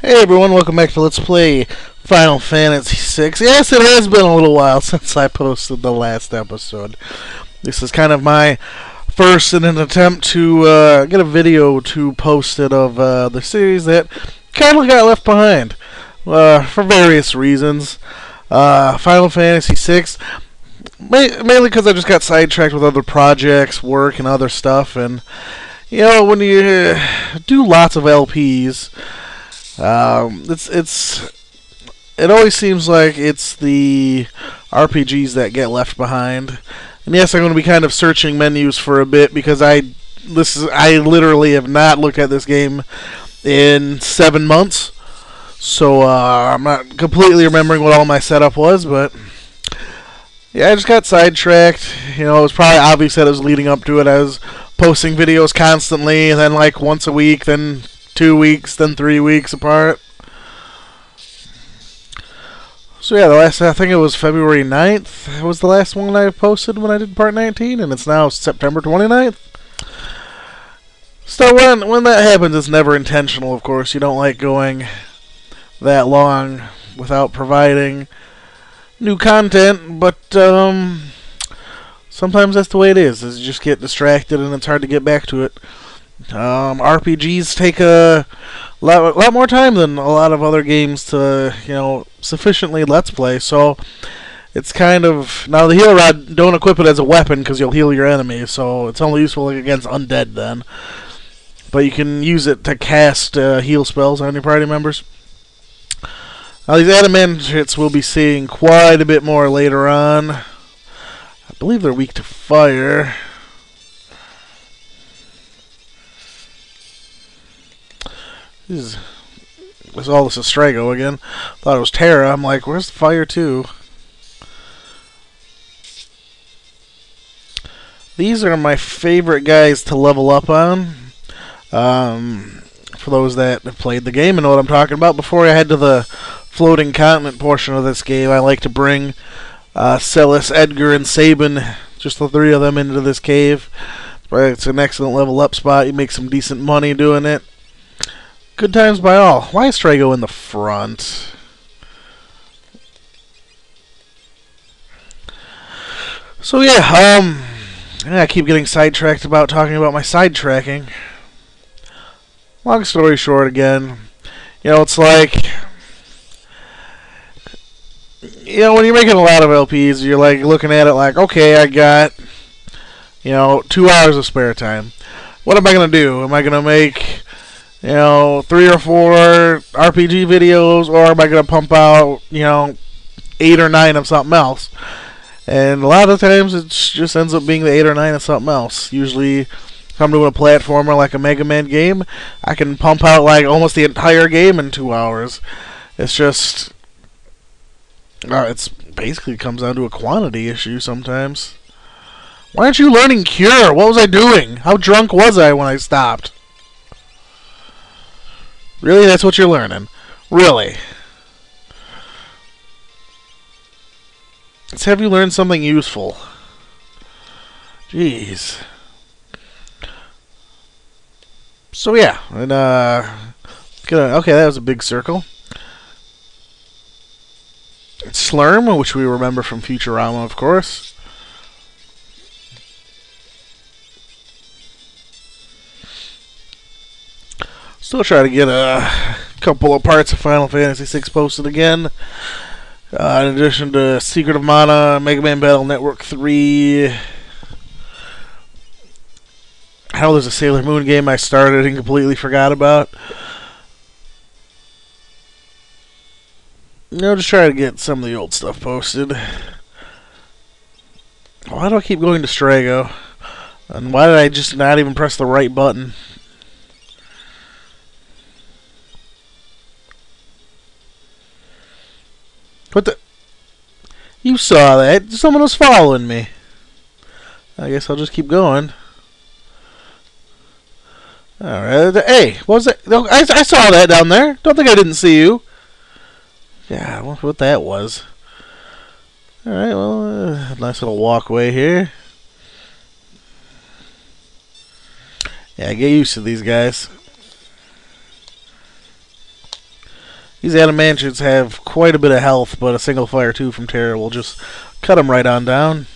Hey everyone, welcome back to Let's Play Final Fantasy VI. Yes, it has been a little while since I posted the last episode. This is kind of my first in an attempt to get a video to post it of the series that kind of got left behind for various reasons. Final Fantasy VI, mainly because I just got sidetracked with other projects, work, and other stuff. And, you know, when you do lots of LPs, it always seems like it's the RPGs that get left behind. And yes, I'm going to be kind of searching menus for a bit because I literally have not looked at this game in 7 months. So I'm not completely remembering what all my setup was, but yeah, I just got sidetracked. You know, it was probably obvious that it was leading up to it. I was posting videos constantly, and then like once a week, then 2 weeks, then 3 weeks apart. So yeah, I think it was February 9th. It was the last one I posted when I did part 19, and it's now September 29th. So when that happens, it's never intentional, of course. You don't like going that long without providing new content, but sometimes that's the way it is you just get distracted and it's hard to get back to it. RPGs take a lot more time than a lot of other games to, you know, sufficiently let's play. So it's kind of, now the heal rod, don't equip it as a weapon because you'll heal your enemies, so it's only useful against undead then. But you can use it to cast heal spells on your party members. Now these adamantits we'll be seeing quite a bit more later on. I believe they're weak to fire. This is all this Astrago again. Thought it was Terra. I'm like, where's the fire too? These are my favorite guys to level up on. For those that have played the game and know what I'm talking about. Before I head to the floating continent portion of this game, I like to bring Celis, Edgar, and Sabin, just the three of them, into this cave. It's an excellent level up spot. You make some decent money doing it. Good times by all. Why is Strago in the front? So yeah, I keep getting sidetracked about talking about my sidetracking. Long story short, again, you know, it's like, you know, when you're making a lot of LPs, you're like looking at it like, okay, I got, you know, 2 hours of spare time. What am I gonna do? Am I gonna make, you know, 3 or 4 RPG videos, or am I going to pump out, you know, 8 or 9 of something else? And a lot of times it just ends up being the 8 or 9 of something else. Usually, if I'm doing a platformer like a Mega Man game, I can pump out like almost the entire game in 2 hours. It's just, it's basically comes down to a quantity issue sometimes. Why aren't you learning Cure? What was I doing? How drunk was I when I stopped? Really? That's what you're learning? Really? Let's have you learn something useful. Jeez. So yeah, and okay, that was a big circle. Slurm, which we remember from Futurama, of course. Still try to get a couple of parts of Final Fantasy VI posted again. In addition to Secret of Mana, Mega Man Battle Network 3. I know there's a Sailor Moon game I started and completely forgot about. You know, just try to get some of the old stuff posted. Why do I keep going to Strago? And why did I just not even press the right button? What the? You saw that. Someone was following me. I guess I'll just keep going. Alright. Hey, what was that? I saw that down there. Don't think I didn't see you. Yeah, I wonder what that was. Alright, well, nice little walkway here. Yeah, get used to these guys. These adamantians have quite a bit of health, but a single fire 2 from Terra will just cut them right on down.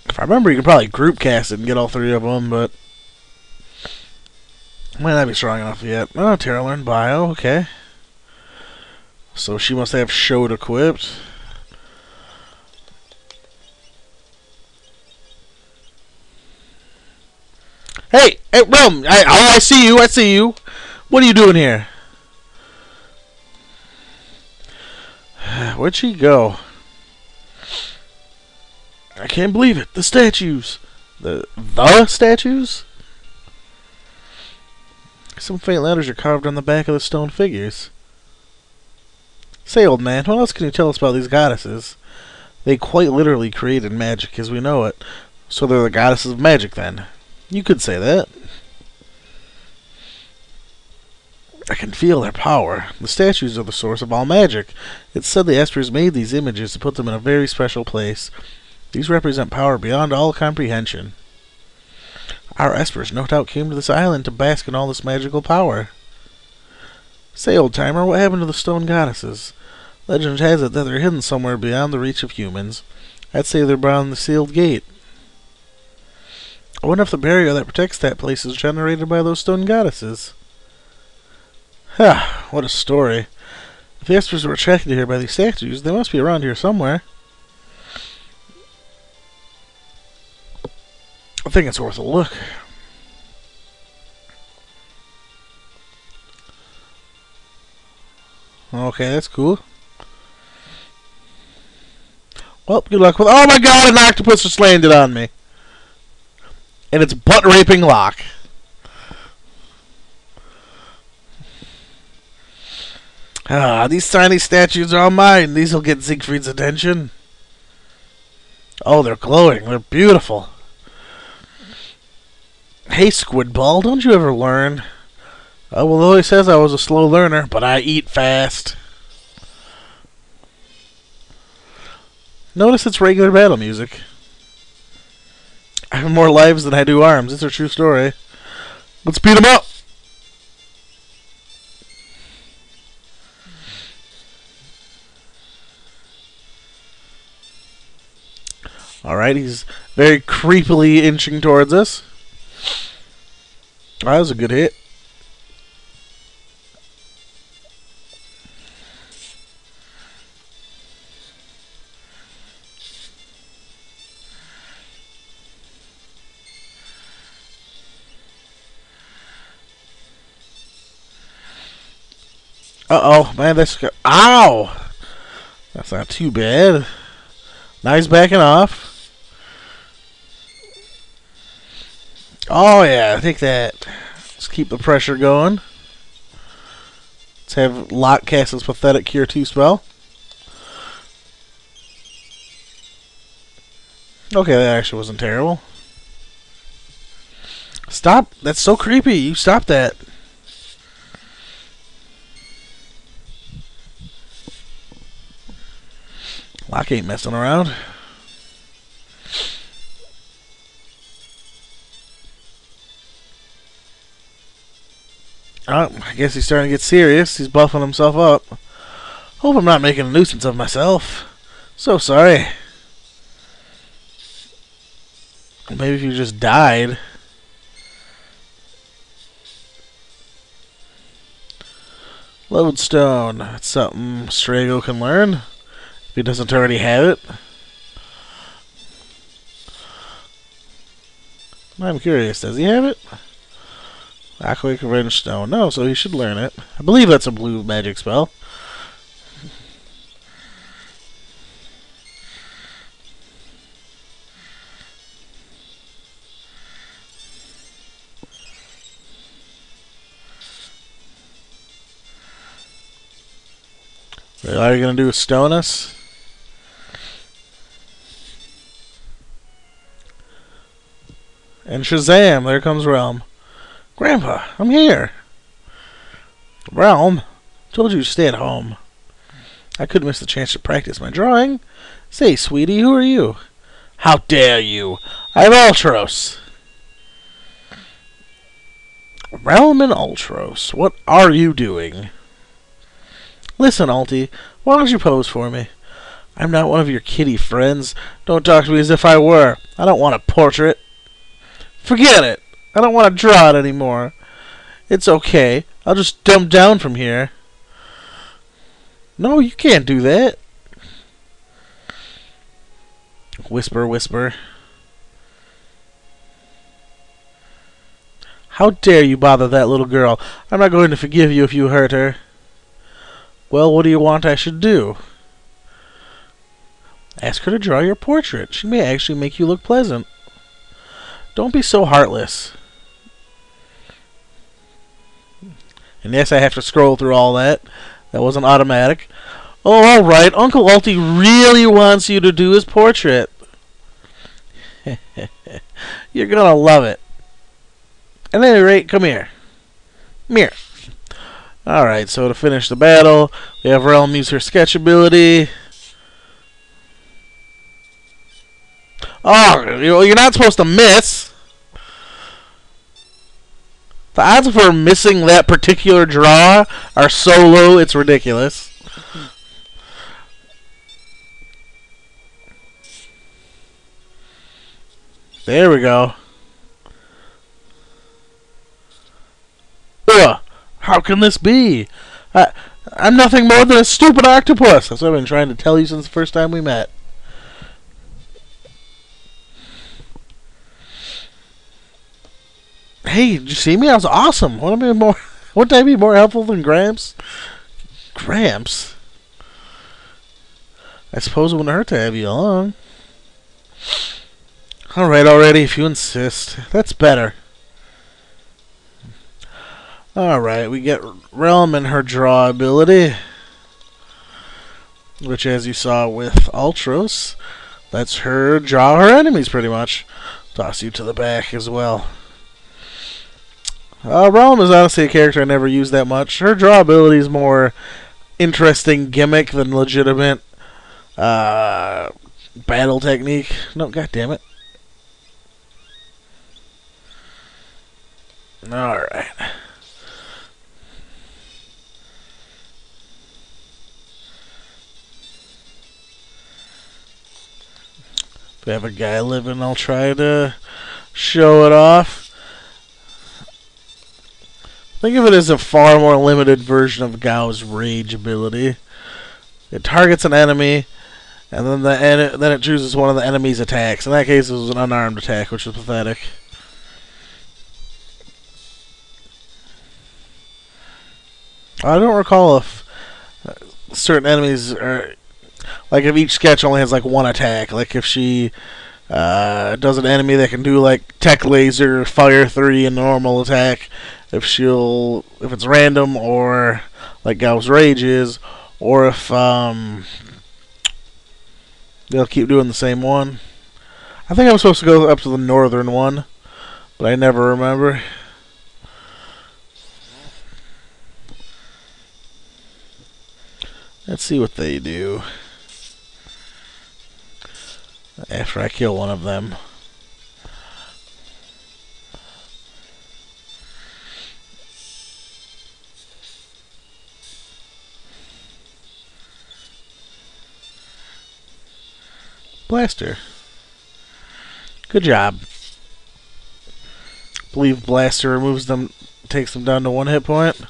If I remember, you can probably group cast it and get all 3 of them, but might not be strong enough yet. Oh, Terra learned Bio, okay. So she must have Showed equipped. Hey, Realm! I see you, I see you! What are you doing here? Where'd she go? I can't believe it. The statues! The statues? Some faint letters are carved on the back of the stone figures. Say, old man, what else can you tell us about these goddesses? They quite literally created magic as we know it. So they're the goddesses of magic, then. You could say that. I can feel their power. The statues are the source of all magic. It's said the Espers made these images to put them in a very special place. These represent power beyond all comprehension. Our Espers no doubt came to this island to bask in all this magical power. Say, old-timer, what happened to the stone goddesses? Legend has it that they're hidden somewhere beyond the reach of humans. I'd say they're beyond the sealed gate. I wonder if the barrier that protects that place is generated by those stone goddesses. Ha! What a story. If the Espers were attracted here by these statues, they must be around here somewhere. I think it's worth a look. Okay, that's cool. Well, good luck with... Oh my god, an octopus just landed on me! And it's butt-raping Locke. Ah, these tiny statues are all mine. These'll get Siegfried's attention. Oh, they're glowing. They're beautiful. Hey, Squidball, don't you ever learn? Oh, well, Lily says I was a slow learner, but I eat fast. Notice it's regular battle music. I have more lives than I do arms. It's a true story. Let's beat him up! Alright, he's very creepily inching towards us. That was a good hit. Uh-oh, man, that's... Ow! That's not too bad. Now he's backing off. Oh, yeah, take that. Let's keep the pressure going. Let's have Locke cast his pathetic Cure 2 spell. Okay, that actually wasn't terrible. Stop! That's so creepy! You stop that! Locke ain't messing around. Oh, I guess he's starting to get serious. He's buffing himself up. Hope I'm not making a nuisance of myself. So sorry. Maybe if you just died. Lodestone. That's something Strago can learn. If he doesn't already have it. I'm curious. Does he have it? Aquake Revenge Stone. No, so he should learn it. I believe that's a blue magic spell. Really, all you're going to do is stone us? And Shazam! There comes Realm. Grandpa, I'm here. Realm, told you to stay at home. I couldn't miss the chance to practice my drawing. Say, sweetie, who are you? How dare you? I'm Ultros. Realm and Ultros, what are you doing? Listen, Alti, why don't you pose for me? I'm not one of your kitty friends. Don't talk to me as if I were. I don't want a portrait. Forget it. I don't want to draw it anymore. It's okay. I'll just dump down from here. No, you can't do that. Whisper, whisper. How dare you bother that little girl? I'm not going to forgive you if you hurt her. Well, what do you want I should do? Ask her to draw your portrait. She may actually make you look pleasant. Don't be so heartless. And yes, I have to scroll through all that. That wasn't automatic. Oh, alright. Uncle Alti really wants you to do his portrait. You're gonna love it. At any rate, come here. Come here. Alright, so to finish the battle, we have Realm use her sketch ability. Oh, you're not supposed to miss. The odds of her missing that particular draw are so low, it's ridiculous. There we go. Ugh, how can this be? I'm nothing more than a stupid octopus. That's what I've been trying to tell you since the first time we met. Hey, did you see me? I was awesome. Wouldn't I be more helpful than Gramps? Gramps? I suppose it wouldn't hurt to have you along. Alright, already, if you insist. That's better. Alright, we get Realm and her draw ability. Which, as you saw with Ultros, lets her draw her enemies, pretty much. Toss you to the back as well. Realm is honestly a character I never use that much. Her draw ability is more interesting gimmick than legitimate battle technique. No, goddammit. Alright. If we have a guy living, I'll try to show it off. Think of it as a far more limited version of Gao's Rage ability. It targets an enemy, and then it chooses one of the enemy's attacks. In that case, it was an unarmed attack, which was pathetic. I don't recall if certain enemies are... Like, if each sketch only has, like, one attack. Like, if she does an enemy that can do, like, Tech Laser, Fire 3, and normal attack. If it's random, or like Gao's Rage is, or if they'll keep doing the same one. I think I'm supposed to go up to the northern one, but I never remember. Let's see what they do after I kill one of them. Blaster. Good job. I believe Blaster removes them, takes them down to 1 hit point.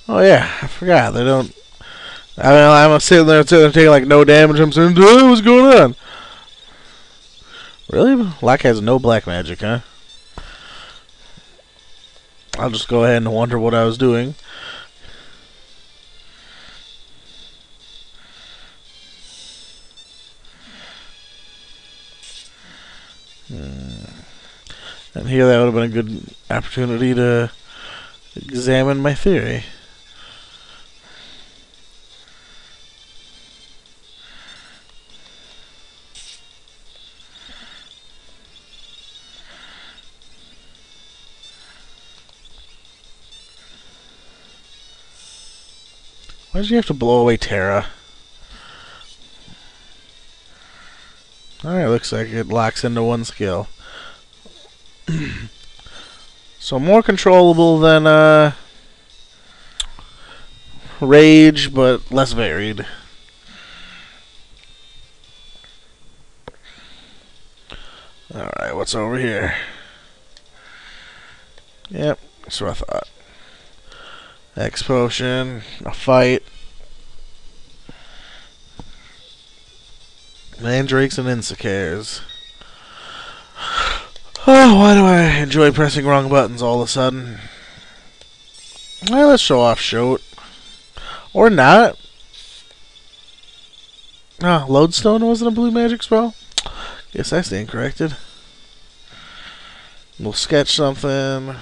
Oh yeah, I forgot. They don't... I mean, I'm sitting there taking like no damage. I'm saying, what's going on? Really? Black has no black magic, huh? I'll just go ahead and wonder what I was doing. And here that would have been a good opportunity to examine my theory. Why did you have to blow away Terra? Alright, looks like it locks into 1 skill. So more controllable than Rage, but less varied. Alright, what's over here? Yep, that's what I thought. X potion, a fight. Mandrakes and Insecures. Oh, why do I enjoy pressing wrong buttons all of a sudden? Well, let's show off Shoat. Or not. Ah, Lodestone wasn't a blue magic spell? Guess I stand corrected. We'll sketch something.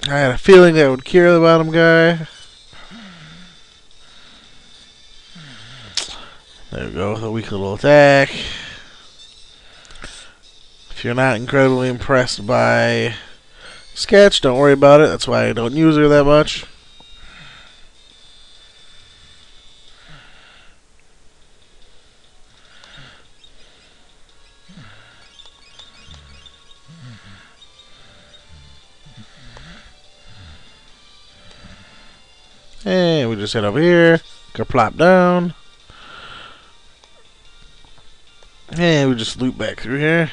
I had a feeling that would cure the bottom guy. There we go, with a weak little attack. If you're not incredibly impressed by Sketch, don't worry about it. That's why I don't use her that much. And we just head over here, go plop down. And we just loop back through here.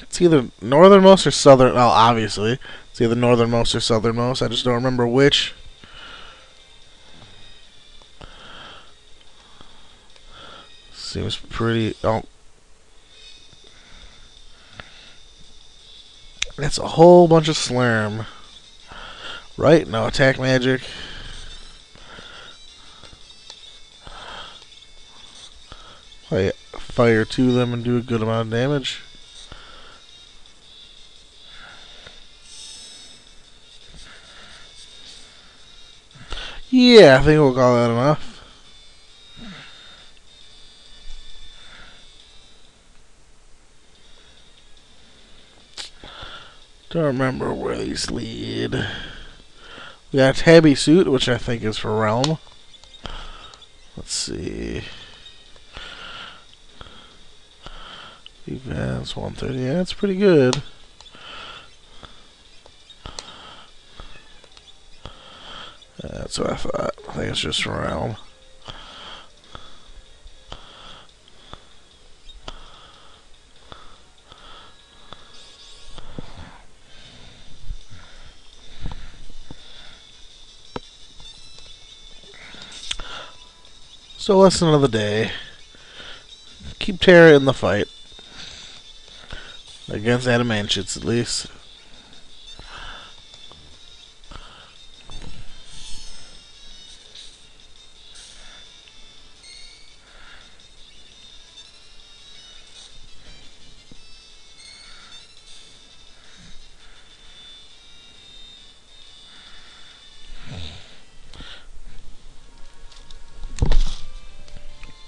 It's either northernmost or southern. Well, obviously. It's either northernmost or southernmost. I just don't remember which. Seems pretty... Oh. That's a whole bunch of slurm. Right? No attack magic. Fire to them and do a good amount of damage. Yeah, I think we'll call that enough. Don't remember where these lead. We got a Tabby suit, which I think is for Realm. Let's see. Defense 130. Yeah, that's pretty good. That's what I thought. I think it's just for Realm. So lesson of the day. Keep Terra in the fight. Against Adamantids, at least.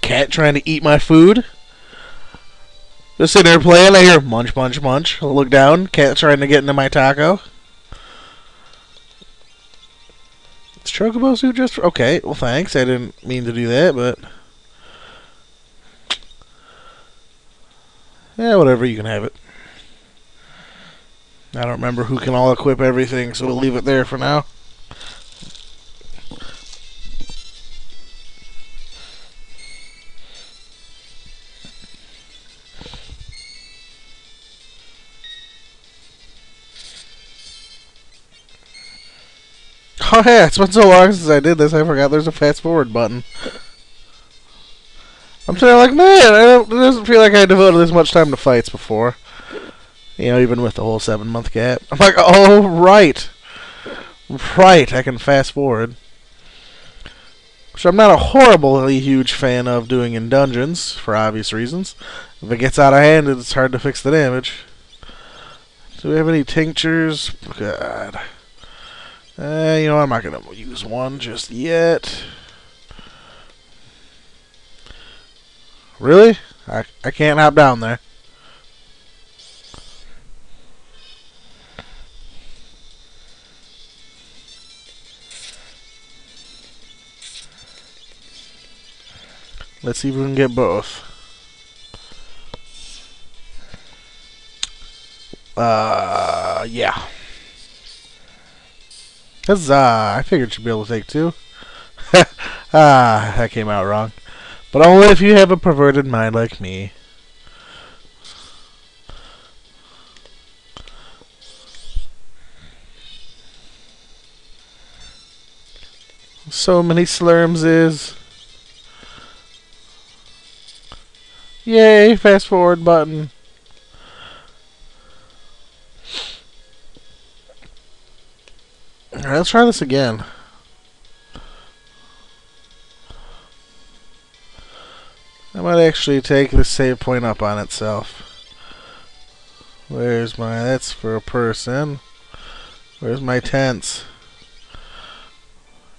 Cat trying to eat my food. Just sitting there playing, I hear munch, munch, munch. I look down, cat trying to get into my taco. It's Chocobo suit just for... Okay, well thanks. I didn't mean to do that, but... Yeah, whatever, you can have it. I don't remember who can all equip everything, so we'll leave it there for now. Oh yeah, it's been so long since I did this, I forgot there's a fast forward button. I'm saying, like, man, it doesn't feel like I devoted this much time to fights before. You know, even with the whole 7-month gap. I'm like, oh, right. Right, I can fast forward. Which I'm not a horribly huge fan of doing in dungeons, for obvious reasons. If it gets out of hand, it's hard to fix the damage. Do we have any tinctures? God. You know, I'm not going to use one just yet. Really? I can't hop down there. Let's see if we can get both. Yeah. Huzzah! I figured you'd be able to take two. That came out wrong. But only if you have a perverted mind like me. So many slurms is. Yay, fast forward button. Alright, let's try this again. I might actually take the save point up on itself. Where's my... That's for a person. Where's my tents?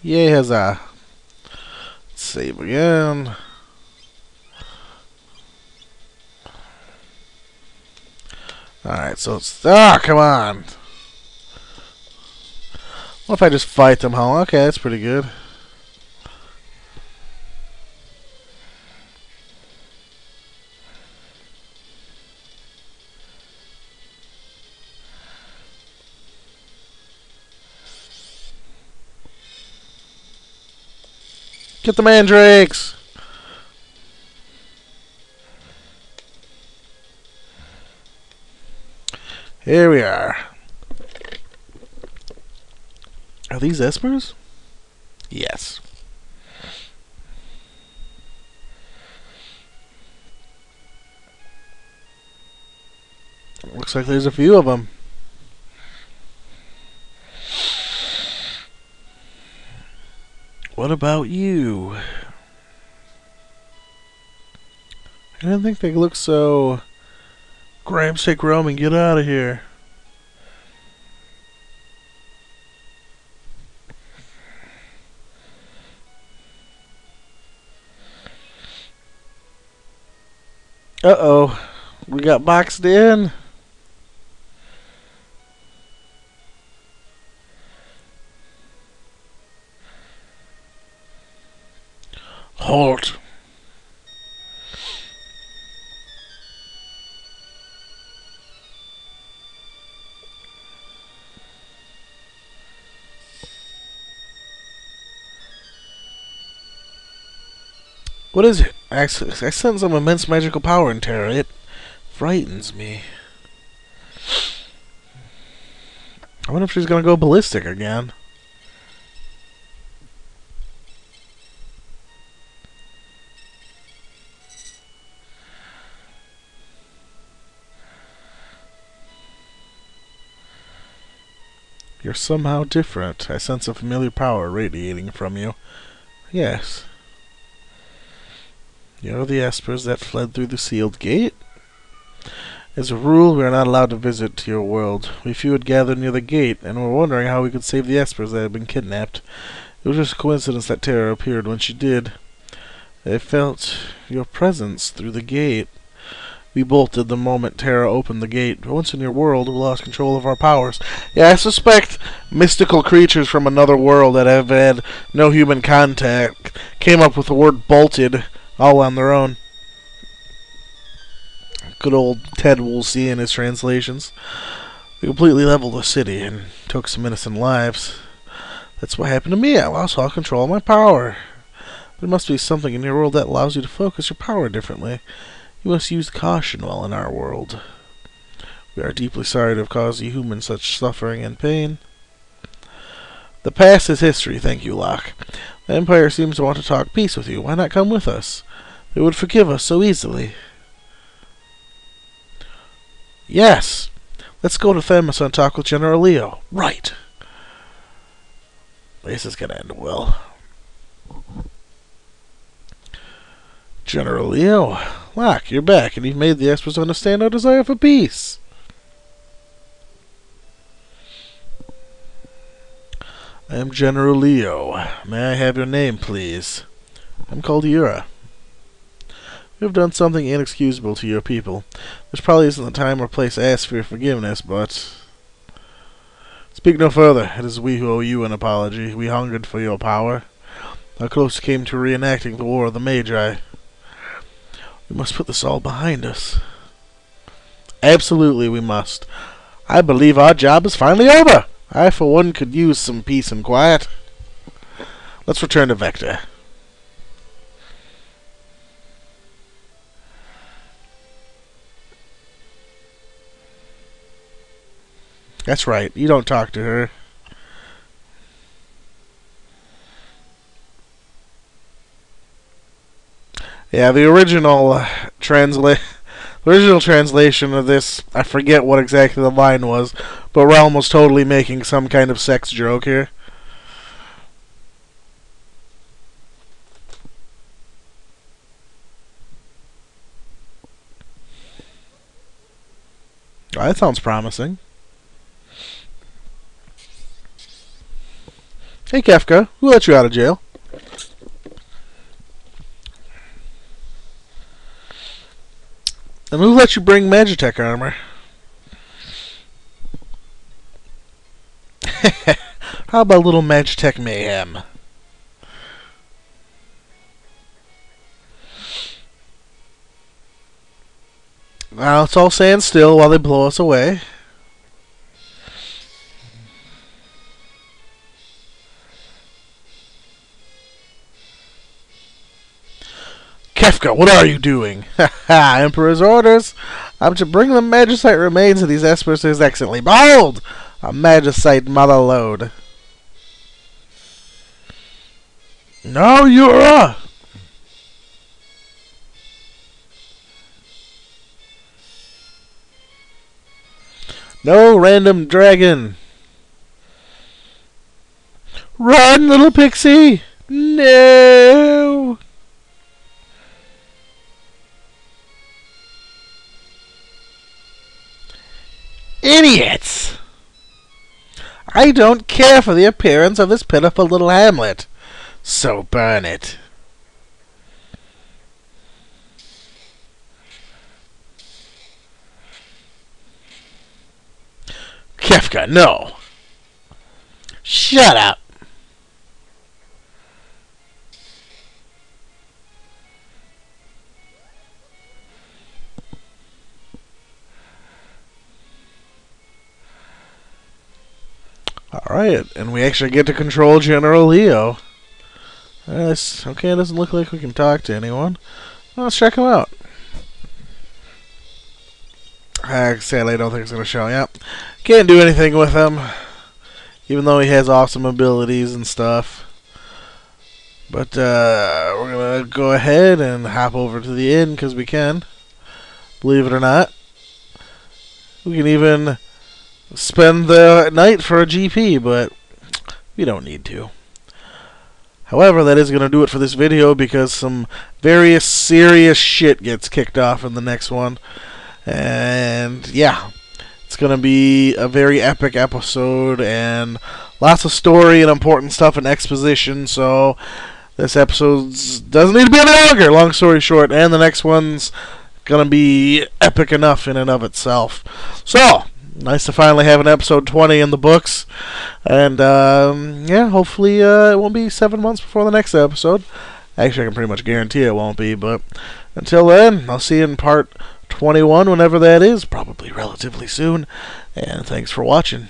Yay, huzzah. Let's save again. Alright, so it's... Ah, come on! What if I just fight them whole? Okay, that's pretty good. Get the mandrakes! Here we are. Are these Espers? Yes. Looks like there's a few of them. What about you? I didn't think they looked so... Grams, take Rome and get out of here. Uh-oh. We got boxed in. Halt. What is it? I sense some immense magical power in Terra. It frightens me. I wonder if she's gonna go ballistic again. You're somehow different. I sense a familiar power radiating from you. Yes. You're the Espers that fled through the sealed gate? As a rule, we are not allowed to visit your world. We few had gathered near the gate, and were wondering how we could save the Espers that had been kidnapped. It was just a coincidence that Terra appeared when she did. I felt your presence through the gate. We bolted the moment Terra opened the gate, but once in your world, we lost control of our powers. Yeah, I suspect mystical creatures from another world that have had no human contact came up with the word bolted all on their own. Good old Ted Woolsey and his translations. We completely leveled the city and took some innocent lives. That's what happened to me. I lost all control of my power. There must be something in your world that allows you to focus your power differently. You must use caution while in our world. We are deeply sorry to have caused you humans such suffering and pain. The past is history, thank you, Locke. The Empire seems to want to talk peace with you. Why not come with us? They would forgive us so easily. Yes! Let's go to Themis and talk with General Leo. Right! This is gonna end well. General Leo, Locke, you're back, and you've made the Espers understand our desire for peace. I am General Leo. May I have your name, please? I'm called Yura. You have done something inexcusable to your people. This probably isn't the time or place to ask for your forgiveness, but... Speak no further. It is we who owe you an apology. We hungered for your power. How close you came to reenacting the War of the Magi. We must put this all behind us. Absolutely, we must. I believe our job is finally over. I, for one, could use some peace and quiet. Let's return to Vector. That's right. You don't talk to her. Yeah, the original translation of this, I forget what exactly the line was, but Realm was totally making some kind of sex joke here. Oh, that sounds promising. Hey, Kefka, who let you out of jail? And who let you bring Magitech armor? How about a little Magitech mayhem? Now let's all stand still while they blow us away. Kefka, what are you doing? Ha! Emperor's orders. I'm to bring the Magicite remains of these Espers to his excellency. Behold! A Magicite mother lode. No, you're a... No, random dragon. Run, little pixie! No! Idiots! I don't care for the appearance of this pitiful little hamlet. So burn it. Kefka, no. Shut up. Alright, and we actually get to control General Leo. Okay, it doesn't look like we can talk to anyone. Well, let's check him out. Sadly, I don't think it's going to show. Yep. Can't do anything with him, even though he has awesome abilities and stuff. But we're going to go ahead and hop over to the inn, because we can. Believe it or not. We can even spend the night for a GP, but we don't need to. However, that is going to do it for this video, because some very serious shit gets kicked off in the next one. And yeah, it's going to be a very epic episode, and lots of story and important stuff and exposition, so this episode doesn't need to be any longer, long story short, and the next one's going to be epic enough in and of itself. So, nice to finally have an episode 20 in the books, and yeah, hopefully it won't be 7 months before the next episode. Actually, I can pretty much guarantee it won't be, but until then, I'll see you in part 21, whenever that is, probably relatively soon, and thanks for watching.